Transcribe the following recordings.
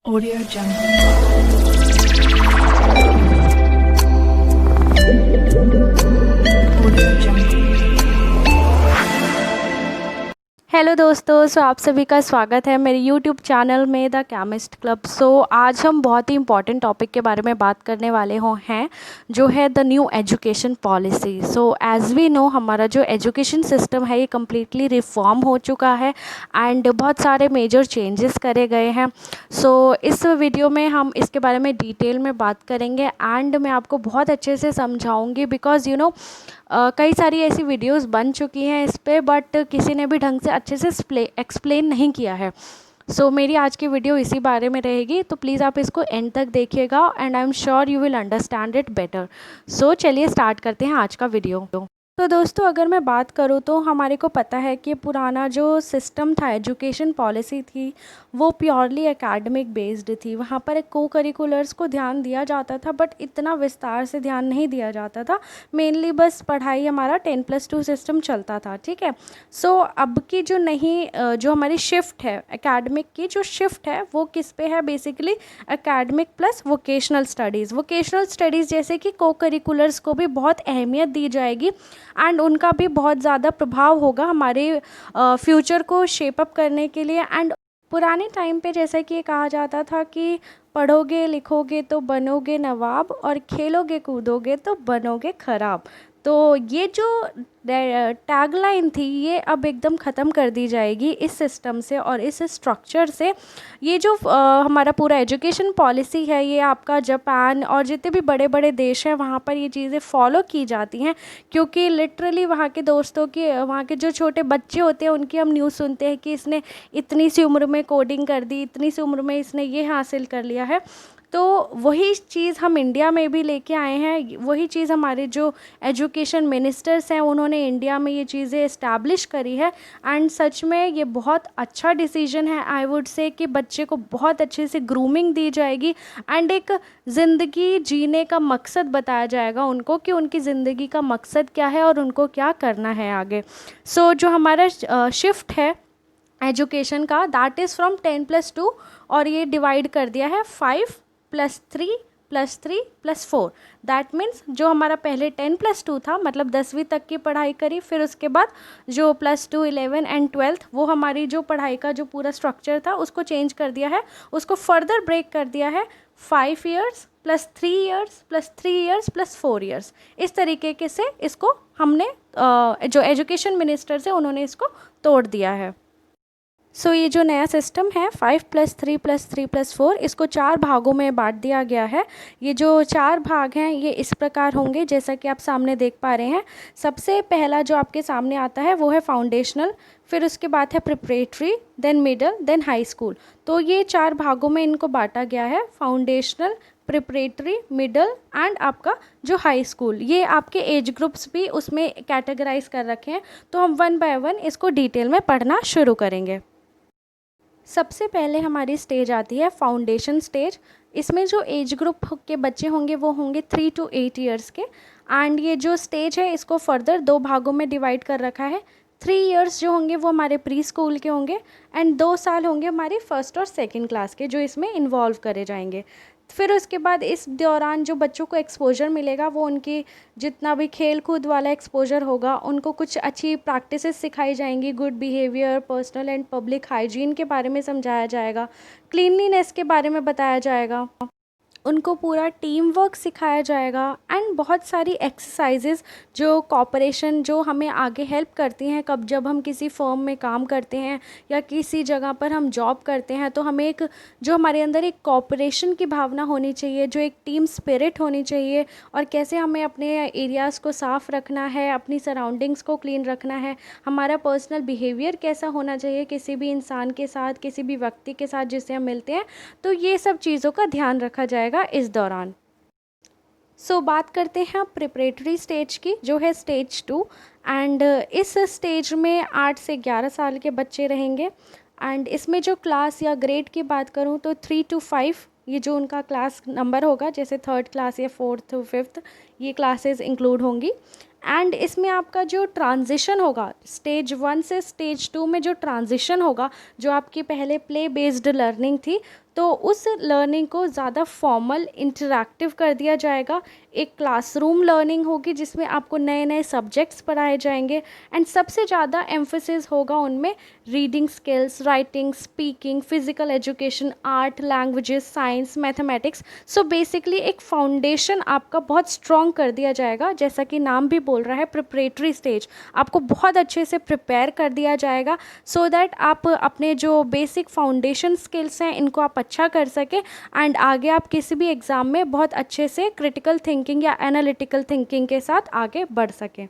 Audio Jungle. Audio Jungle. Hello दोस्तों, आप सभी का स्वागत है मेरे यूट्यूब चैनल में द केमिस्ट क्लब। आज हम बहुत ही इंपॉर्टेंट टॉपिक के बारे में बात करने वाले हैं जो है the new education policy. As we know, हमारा जो एजुकेशन सिस्टम है ये कम्प्लीटली रिफॉर्म हो चुका है एंड बहुत सारे मेजर चेंजेस करे गए हैं। इस वीडियो में हम इसके बारे में डिटेल में बात करेंगे एंड मैं आपको बहुत अच्छे से समझाऊंगी बिकॉज़ कई सारी ऐसी वीडियोस बन चुकी हैं इस पे, बट किसी ने भी ढंग से अच्छे से एक्सप्लेन नहीं किया है। मेरी आज की वीडियो इसी बारे में रहेगी, तो प्लीज़ आप इसको एंड तक देखिएगा and I am sure you will understand it better. चलिए स्टार्ट करते हैं आज का वीडियो। तो दोस्तों, अगर मैं बात करूँ तो हमारे को पता है कि पुराना जो सिस्टम था, एजुकेशन पॉलिसी थी, वो प्योरली एकेडमिक बेस्ड थी। वहाँ पर को करिकुलर्स को ध्यान दिया जाता था बट इतना विस्तार से ध्यान नहीं दिया जाता था। मेनली बस पढ़ाई, हमारा 10+2 सिस्टम चलता था, ठीक है। अब की जो जो हमारी शिफ्ट है एकेडमिक की, जो शिफ्ट है वो किस पे है? Basically academic plus vocational studies. Vocational studies जैसे कि को करिकुलर्स को भी बहुत अहमियत दी जाएगी एंड उनका भी बहुत ज़्यादा प्रभाव होगा हमारे फ्यूचर को शेप अप करने के लिए। एंड पुराने टाइम पे जैसा कि कहा जाता था कि पढ़ोगे लिखोगे तो बनोगे नवाब और खेलोगे कूदोगे तो बनोगे खराब। तो ये जो टैगलाइन थी ये अब एकदम ख़त्म कर दी जाएगी इस सिस्टम से और इस स्ट्रक्चर से। ये जो हमारा पूरा एजुकेशन पॉलिसी है ये आपका जापान और जितने भी बड़े बड़े देश हैं वहाँ पर ये चीज़ें फॉलो की जाती हैं, क्योंकि लिटरली वहाँ के दोस्तों की, वहाँ के जो छोटे बच्चे होते हैं उनकी हम न्यूज़ सुनते हैं कि इसने इतनी सी उम्र में कोडिंग कर दी, इतनी सी उम्र में इसने ये हासिल कर लिया है। तो वही चीज़ हम इंडिया में भी लेके आए हैं। वही चीज़ हमारे जो एजुकेशन मिनिस्टर्स हैं उन्होंने इंडिया में ये चीज़ें इस्टेब्लिश करी है एंड सच में ये बहुत अच्छा डिसीजन है। आई वुड से कि बच्चे को बहुत अच्छे से ग्रूमिंग दी जाएगी एंड एक ज़िंदगी जीने का मकसद बताया जाएगा उनको कि उनकी ज़िंदगी का मकसद क्या है और उनको क्या करना है आगे। जो हमारा शिफ्ट है एजुकेशन का, दैट इज़ फ्रॉम 10+2 और ये डिवाइड कर दिया है 5+3+3+4। दैट मीन्स जो हमारा पहले 10+2 था, मतलब 10वीं तक की पढ़ाई करी, फिर उसके बाद जो +2, 11 एंड 12th, वो हमारी जो पढ़ाई का जो पूरा स्ट्रक्चर था उसको चेंज कर दिया है, उसको फर्दर ब्रेक कर दिया है 5 years +3 years +3 years +4 years। इस तरीके के से इसको हमने जो एजुकेशन मिनिस्टर से उन्होंने इसको तोड़ दिया है। ये जो नया सिस्टम है 5+3+3+4, इसको 4 भागों में बांट दिया गया है। ये जो 4 भाग हैं ये इस प्रकार होंगे जैसा कि आप सामने देख पा रहे हैं। सबसे पहला जो आपके सामने आता है वो है फाउंडेशनल, फिर उसके बाद है preparatory, then middle, then high school. तो ये 4 भागों में इनको बांटा गया है, फाउंडेशनल, प्रिपरेटरी, मिडल एंड आपका जो हाई स्कूल। ये आपके एज ग्रुप्स भी उसमें कैटेगराइज कर रखे हैं। तो हम 1 by 1 इसको डिटेल में पढ़ना शुरू करेंगे। सबसे पहले हमारी स्टेज आती है फाउंडेशन स्टेज। इसमें जो एज ग्रुप के बच्चे होंगे वो होंगे 3 to 8 years के। एंड ये जो स्टेज है इसको फर्दर 2 भागों में डिवाइड कर रखा है। 3 years जो होंगे वो हमारे प्री स्कूल के होंगे एंड 2 साल होंगे हमारी फर्स्ट और सेकंड क्लास के, जो इसमें इन्वॉल्व करे जाएंगे। फिर उसके बाद इस दौरान जो बच्चों को एक्सपोजर मिलेगा वो उनकी जितना भी खेल कूद वाला एक्सपोजर होगा, उनको कुछ अच्छी प्रैक्टिसेस सिखाई जाएंगी, good behaviour, personal and public hygiene के बारे में समझाया जाएगा, क्लीनलीनेस के बारे में बताया जाएगा, उनको पूरा टीम वर्क सिखाया जाएगा एंड बहुत सारी एक्सरसाइजेज जो कॉपरेशन, जो हमें आगे हेल्प करती हैं कब जब हम किसी फर्म में काम करते हैं या किसी जगह पर हम जॉब करते हैं, तो हमें एक जो हमारे अंदर एक कॉपरेशन की भावना होनी चाहिए, जो एक टीम स्पिरिट होनी चाहिए, और कैसे हमें अपने एरियाज़ को साफ़ रखना है, अपनी सराउंडिंग्स को क्लीन रखना है, हमारा पर्सनल बिहेवियर कैसा होना चाहिए किसी भी इंसान के साथ, किसी भी व्यक्ति के साथ जिससे हम मिलते हैं। तो ये सब चीज़ों का ध्यान रखा जाएगा इस दौरान। बात करते हैं प्रिपरेटरी स्टेज की, जो है स्टेज 2 एंड इस स्टेज में 8 से 11 साल के बच्चे रहेंगे। एंड इसमें जो क्लास या ग्रेड की बात करूं तो 3 to 5 ये जो उनका क्लास नंबर होगा, जैसे 3rd क्लास या 4th to 5th, ये क्लासेस इंक्लूड होंगी। एंड इसमें आपका जो ट्रांजिशन होगा स्टेज 1 से स्टेज 2 में, जो ट्रांजिशन होगा, जो आपकी पहले प्ले बेस्ड लर्निंग थी, तो उस लर्निंग को ज़्यादा फॉर्मल इंटरैक्टिव कर दिया जाएगा। एक क्लासरूम लर्निंग होगी जिसमें आपको नए नए सब्जेक्ट्स पढ़ाए जाएंगे एंड सबसे ज़्यादा एम्फेसिस होगा उनमें reading skills, writing, speaking, physical education, art, languages, science, mathematics. So basically एक फाउंडेशन आपका बहुत स्ट्रॉन्ग कर दिया जाएगा। जैसा कि नाम भी बोल रहा है, प्रिपरेटरी स्टेज, आपको बहुत अच्छे से प्रिपेयर कर दिया जाएगा सो दैट आप अपने जो बेसिक फाउंडेशन स्किल्स हैं इनको आप अच्छा कर सकें एंड आगे आप किसी भी एग्ज़ाम में बहुत अच्छे से क्रिटिकल थिंकिंग या एनालिटिकल थिंकिंग के साथ आगे बढ़ सकें।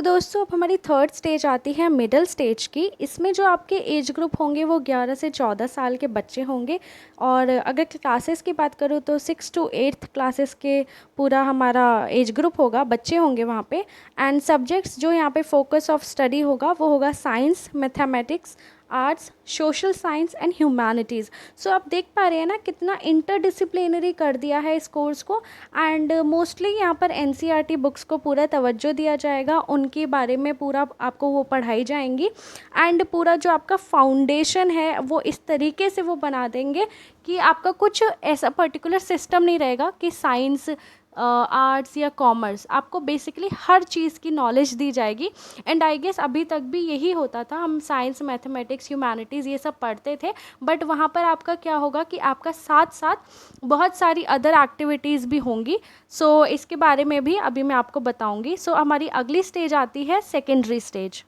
दोस्तों, अब हमारी थर्ड स्टेज आती है मिडिल स्टेज की। इसमें जो आपके एज ग्रुप होंगे वो 11 से 14 साल के बच्चे होंगे और अगर क्लासेस की बात करूँ तो 6 to 8th क्लासेस के पूरा हमारा एज ग्रुप होगा, बच्चे होंगे वहाँ पे। एंड सब्जेक्ट्स जो यहाँ पे फोकस ऑफ स्टडी होगा वो होगा science, mathematics, arts, social science and humanities. So आप देख पा रहे हैं ना कितना इंटरडिसिप्लिनरी कर दिया है इस कोर्स को। एंड मोस्टली यहाँ पर एनसीईआरटी बुक्स को पूरा तवज्जो दिया जाएगा, उनके बारे में पूरा आपको वो पढ़ाई जाएंगी एंड पूरा जो आपका फाउंडेशन है वो इस तरीके से वो बना देंगे कि आपका कुछ ऐसा पर्टिकुलर सिस्टम नहीं रहेगा कि साइंस, आर्ट्स या कॉमर्स। आपको बेसिकली हर चीज़ की नॉलेज दी जाएगी। एंड आई गेस अभी तक भी यही होता था, हम साइंस, मैथमेटिक्स, ह्यूमैनिटीज़ ये सब पढ़ते थे, बट वहाँ पर आपका क्या होगा कि आपका साथ साथ बहुत सारी अदर एक्टिविटीज़ भी होंगी। सो इसके बारे में भी अभी मैं आपको बताऊँगी। सो हमारी अगली स्टेज आती है सेकेंडरी स्टेज।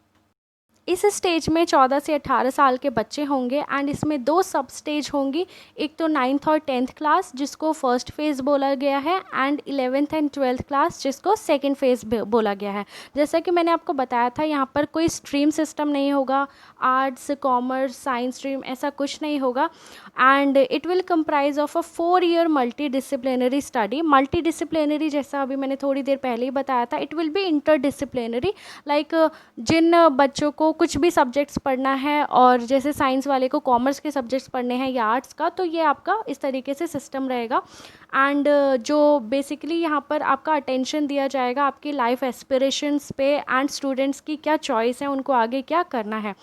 इस स्टेज में 14 से 18 साल के बच्चे होंगे एंड इसमें 2 सब स्टेज होंगी। एक तो 9th और 10th क्लास जिसको फर्स्ट फेज़ बोला गया है and 11th and 12th class जिसको सेकंड फेज़ बोला गया है। जैसा कि मैंने आपको बताया था, यहाँ पर कोई स्ट्रीम सिस्टम नहीं होगा, आर्ट्स, कॉमर्स, साइंस स्ट्रीम ऐसा कुछ नहीं होगा। And it will comprise of a 4-year multidisciplinary study. Multidisciplinary जैसा अभी मैंने थोड़ी देर पहले ही बताया था, it will be interdisciplinary. Like जिन बच्चों को कुछ भी सब्जेक्ट्स पढ़ना है और जैसे साइंस वाले को कॉमर्स के सब्जेक्ट्स पढ़ने हैं या आर्ट्स का, तो ये आपका इस तरीके से सिस्टम रहेगा। एंड जो बेसिकली यहाँ पर आपका अटेंशन दिया जाएगा आपकी लाइफ एस्पिरेशंस पे एंड स्टूडेंट्स की क्या चॉइस है, उनको आगे क्या करना है।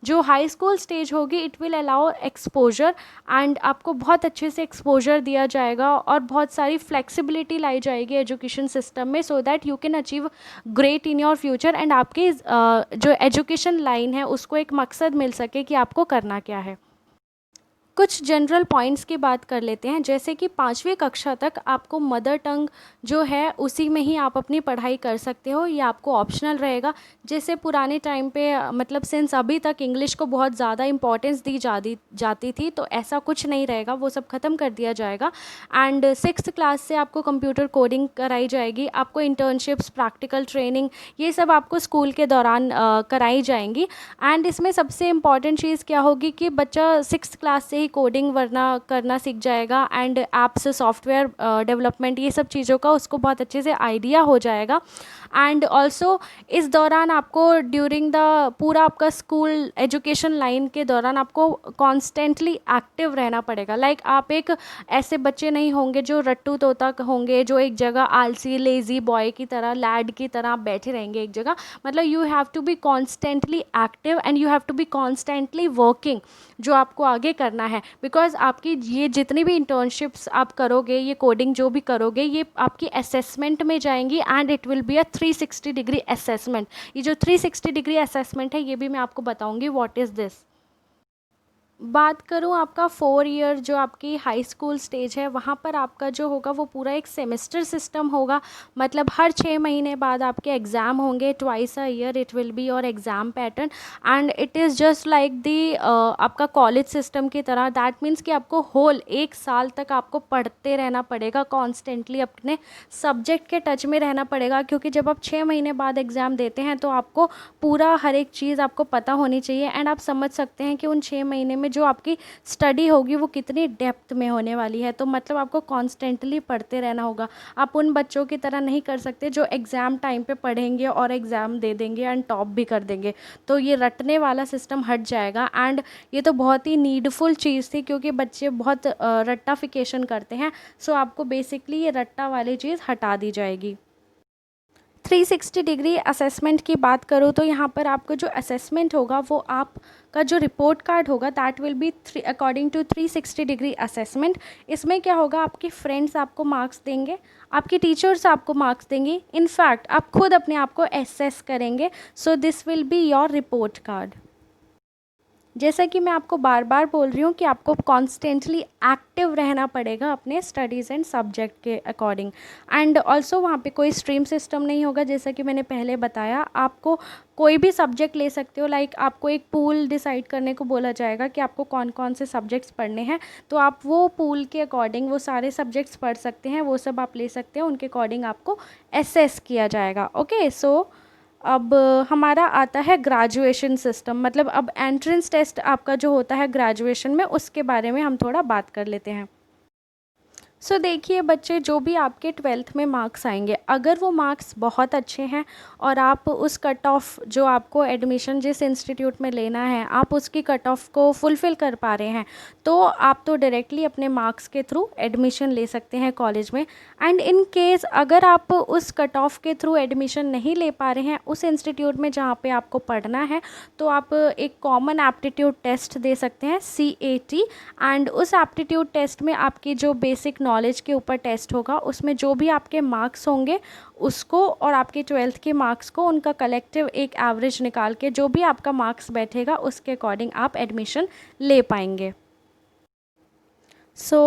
जो हाई स्कूल स्टेज होगी it will allow exposure and आपको बहुत अच्छे से एक्सपोजर दिया जाएगा और बहुत सारी फ्लेक्सिबिलिटी लाई जाएगी एजुकेशन सिस्टम में so that you can achieve great in your future and आपकी जो एजुकेशन लाइन है उसको एक मकसद मिल सके कि आपको करना क्या है। कुछ जनरल पॉइंट्स की बात कर लेते हैं, जैसे कि 5वीं कक्षा तक आपको मदर टंग जो है उसी में ही आप अपनी पढ़ाई कर सकते हो, ये आपको ऑप्शनल रहेगा। जैसे पुराने टाइम पे मतलब सिंस अभी तक इंग्लिश को बहुत ज़्यादा इंपॉर्टेंस दी जाती थी, तो ऐसा कुछ नहीं रहेगा, वो सब ख़त्म कर दिया जाएगा। एंड 6th क्लास से आपको कंप्यूटर कोडिंग कराई जाएगी, आपको इंटर्नशिप्स, प्रैक्टिकल ट्रेनिंग ये सब आपको स्कूल के दौरान कराई जाएंगी। एंड इसमें सबसे इम्पॉर्टेंट चीज़ क्या होगी कि बच्चा 6th क्लास से ही कोडिंग वरना करना सीख जाएगा एंड ऐप्स, सॉफ्टवेयर डेवलपमेंट ये सब चीज़ों का उसको बहुत अच्छे से आइडिया हो जाएगा। एंड ऑल्सो इस दौरान आपको ड्यूरिंग द पूरा आपका स्कूल एजुकेशन लाइन के दौरान आपको कॉन्स्टेंटली एक्टिव रहना पड़ेगा। लाइक आप एक ऐसे बच्चे नहीं होंगे जो रट्टू तोता होंगे, जो एक जगह आलसी लेज़ी बॉय की तरह, लैड की तरह आप बैठे रहेंगे एक जगह। मतलब you have to be constantly active and you have to be constantly working, जो आपको आगे करना है। बिकॉज आपकी ये जितनी भी इंटर्नशिप्स आप करोगे, ये कोडिंग जो भी करोगे, ये आपकी असेसमेंट में जाएंगी and it will be a 360 degree assessment. ये जो 360 डिग्री असेसमेंट है ये भी मैं आपको बताऊंगी व्हाट इज़ दिस। बात करूं आपका 4 ईयर जो आपकी हाई स्कूल स्टेज है, वहाँ पर आपका जो होगा वो पूरा एक सेमेस्टर सिस्टम होगा। मतलब हर 6 महीने बाद आपके एग्ज़ाम होंगे, twice a year it will be your exam pattern and it is just like the आपका कॉलेज सिस्टम की तरह। दैट मीन्स कि आपको होल 1 साल तक आपको पढ़ते रहना पड़ेगा, कॉन्स्टेंटली अपने सब्जेक्ट के टच में रहना पड़ेगा, क्योंकि जब आप 6 महीने बाद एग्ज़ाम देते हैं तो आपको पूरा हर एक चीज़ आपको पता होनी चाहिए। एंड आप समझ सकते हैं कि उन 6 महीने में जो आपकी स्टडी होगी वो कितनी डेप्थ में होने वाली है। तो मतलब आपको कॉन्स्टेंटली पढ़ते रहना होगा। आप उन बच्चों की तरह नहीं कर सकते जो एग्ज़ाम टाइम पे पढ़ेंगे और एग्ज़ाम दे देंगे एंड टॉप भी कर देंगे। तो ये रटने वाला सिस्टम हट जाएगा एंड ये तो बहुत ही नीडफुल चीज़ थी, क्योंकि बच्चे बहुत रट्टाफिकेशन करते हैं। सो आपको बेसिकली ये रट्टा वाली चीज़ हटा दी जाएगी। 360 डिग्री असेसमेंट की बात करूँ तो यहाँ पर आपको जो असेसमेंट होगा वो आपका जो रिपोर्ट कार्ड होगा that will be according to 360 degree assessment. इसमें क्या होगा, आपके फ्रेंड्स आपको मार्क्स देंगे, आपके टीचर्स आपको मार्क्स देंगे, इनफैक्ट आप खुद अपने आप को एसेस करेंगे। So this will be your report card. जैसा कि मैं आपको बार बार बोल रही हूँ कि आपको कॉन्स्टेंटली एक्टिव रहना पड़ेगा अपने स्टडीज़ एंड सब्जेक्ट के अकॉर्डिंग। एंड ऑल्सो वहाँ पे कोई स्ट्रीम सिस्टम नहीं होगा, जैसा कि मैंने पहले बताया। आपको कोई भी सब्जेक्ट ले सकते हो, लाइक आपको एक पूल डिसाइड करने को बोला जाएगा कि आपको कौन कौन से सब्जेक्ट्स पढ़ने हैं, तो आप वो पूल के अकॉर्डिंग वो सारे सब्जेक्ट्स पढ़ सकते हैं, वो सब आप ले सकते हैं, उनके अकॉर्डिंग आपको एसेस किया जाएगा। ओके, सो अब हमारा आता है ग्रेजुएशन सिस्टम, मतलब अब एंट्रेंस टेस्ट आपका जो होता है ग्रेजुएशन में, उसके बारे में हम थोड़ा बात कर लेते हैं। सो देखिए बच्चे, जो भी आपके 12th में मार्क्स आएंगे, अगर वो मार्क्स बहुत अच्छे हैं और आप उस कट ऑफ जो आपको एडमिशन जिस इंस्टीट्यूट में लेना है आप उसकी कट ऑफ को फुलफ़िल कर पा रहे हैं, तो आप तो डायरेक्टली अपने मार्क्स के थ्रू एडमिशन ले सकते हैं कॉलेज में। एंड इन केस अगर आप उस कट ऑफ के थ्रू एडमिशन नहीं ले पा रहे हैं उस इंस्टीट्यूट में जहाँ पे आपको पढ़ना है, तो आप एक कॉमन एप्टीट्यूड टेस्ट दे सकते हैं, CAT। एंड उस एप्टीट्यूड टेस्ट में आपकी जो बेसिक नॉलेज के ऊपर टेस्ट होगा, उसमें जो भी आपके मार्क्स होंगे उसको और आपके 12th के मार्क्स को उनका कलेक्टिव एक एवरेज निकाल के जो भी आपका मार्क्स बैठेगा उसके अकॉर्डिंग आप एडमिशन ले पाएंगे।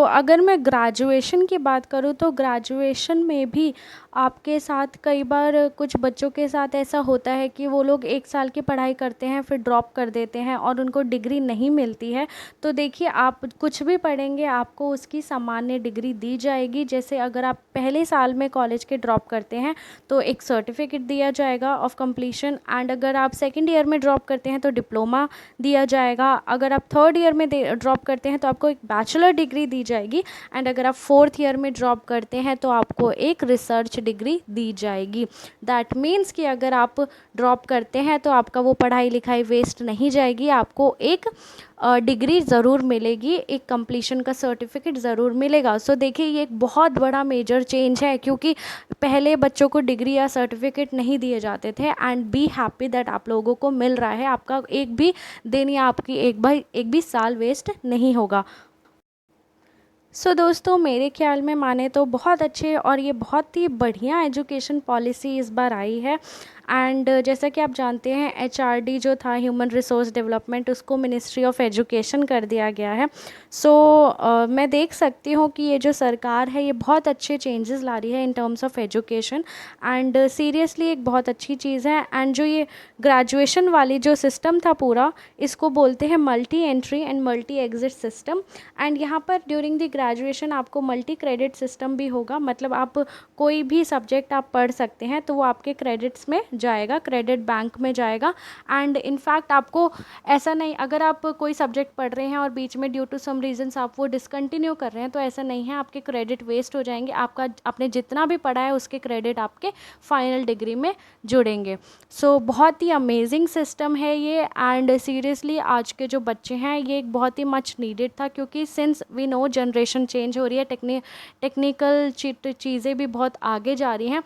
अगर मैं ग्रेजुएशन की बात करूँ तो ग्रेजुएशन में भी आपके साथ कई बार कुछ बच्चों के साथ ऐसा होता है कि वो लोग 1 साल की पढ़ाई करते हैं फिर ड्रॉप कर देते हैं और उनको डिग्री नहीं मिलती है। तो देखिए, आप कुछ भी पढ़ेंगे आपको उसकी सामान्य डिग्री दी जाएगी। जैसे अगर आप पहले साल में कॉलेज के ड्रॉप करते हैं तो एक सर्टिफिकेट दिया जाएगा ऑफ कंप्लीशन, एंड अगर आप सेकेंड ईयर में ड्रॉप करते हैं तो डिप्लोमा दिया जाएगा। अगर आप थर्ड ईयर में ड्रॉप करते हैं तो आपको एक बैचलर डिग्री दी जाएगी, एंड अगर आप 4th ईयर में ड्रॉप करते हैं तो आपको एक रिसर्च डिग्री दी जाएगी। दैट मीन्स कि अगर आप ड्रॉप करते हैं तो आपका वो पढ़ाई लिखाई वेस्ट नहीं जाएगी, आपको एक डिग्री ज़रूर मिलेगी, एक कंप्लीशन का सर्टिफिकेट ज़रूर मिलेगा। सो देखिए, ये एक बहुत बड़ा मेजर चेंज है, क्योंकि पहले बच्चों को डिग्री या सर्टिफिकेट नहीं दिए जाते थे। एंड बी हैप्पी दैट आप लोगों को मिल रहा है, आपका एक भी दिन या आपकी एक भी साल वेस्ट नहीं होगा। दोस्तों, मेरे ख्याल में माने तो बहुत अच्छे और ये बहुत ही बढ़िया एजुकेशन पॉलिसी इस बार आई है। एंड जैसा कि आप जानते हैं HRD जो था ह्यूमन रिसोर्स डेवलपमेंट, उसको मिनिस्ट्री ऑफ एजुकेशन कर दिया गया है। मैं देख सकती हूँ कि ये जो सरकार है ये बहुत अच्छे चेंजेस ला रही है in terms of education, and seriously एक बहुत अच्छी चीज़ है। एंड जो ये ग्रेजुएशन वाली जो सिस्टम था पूरा, इसको बोलते हैं multi entry and multi exit system. And यहाँ पर ड्यूरिंग द ग्रेजुएशन आपको मल्टी क्रेडिट सिस्टम भी होगा, मतलब आप कोई भी सब्जेक्ट आप पढ़ सकते हैं तो वो आपके क्रेडिट्स में जाएगा, क्रेडिट बैंक में जाएगा। एंड इनफैक्ट आपको ऐसा नहीं, अगर आप कोई सब्जेक्ट पढ़ रहे हैं और बीच में ड्यू टू सम रीजंस आप वो डिसकंटिन्यू कर रहे हैं तो ऐसा नहीं है, आपके क्रेडिट वेस्ट हो जाएंगे, आपने जितना भी पढ़ा है उसके क्रेडिट आपके फाइनल डिग्री में जुड़ेंगे। बहुत ही अमेजिंग सिस्टम है ये। एंड सीरियसली आज के जो बच्चे हैं ये एक बहुत ही मच नीडेड था, क्योंकि since we know generation change हो रही है, टेक्निकल चीज़ें भी बहुत आगे जा रही हैं।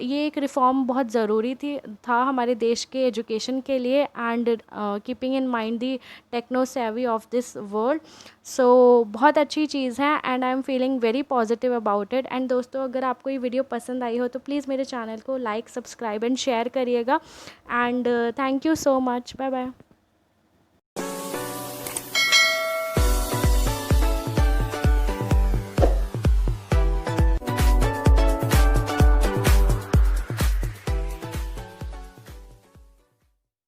ये एक रिफॉर्म बहुत ज़रूरी था हमारे देश के एजुकेशन के लिए, and keeping in mind the techno savvy of this world. बहुत अच्छी चीज़ है and I am feeling very positive about it. And दोस्तों, अगर आपको ये वीडियो पसंद आई हो तो प्लीज़ मेरे चैनल को लाइक, सब्सक्राइब एंड शेयर करिएगा। And thank you so much, bye bye.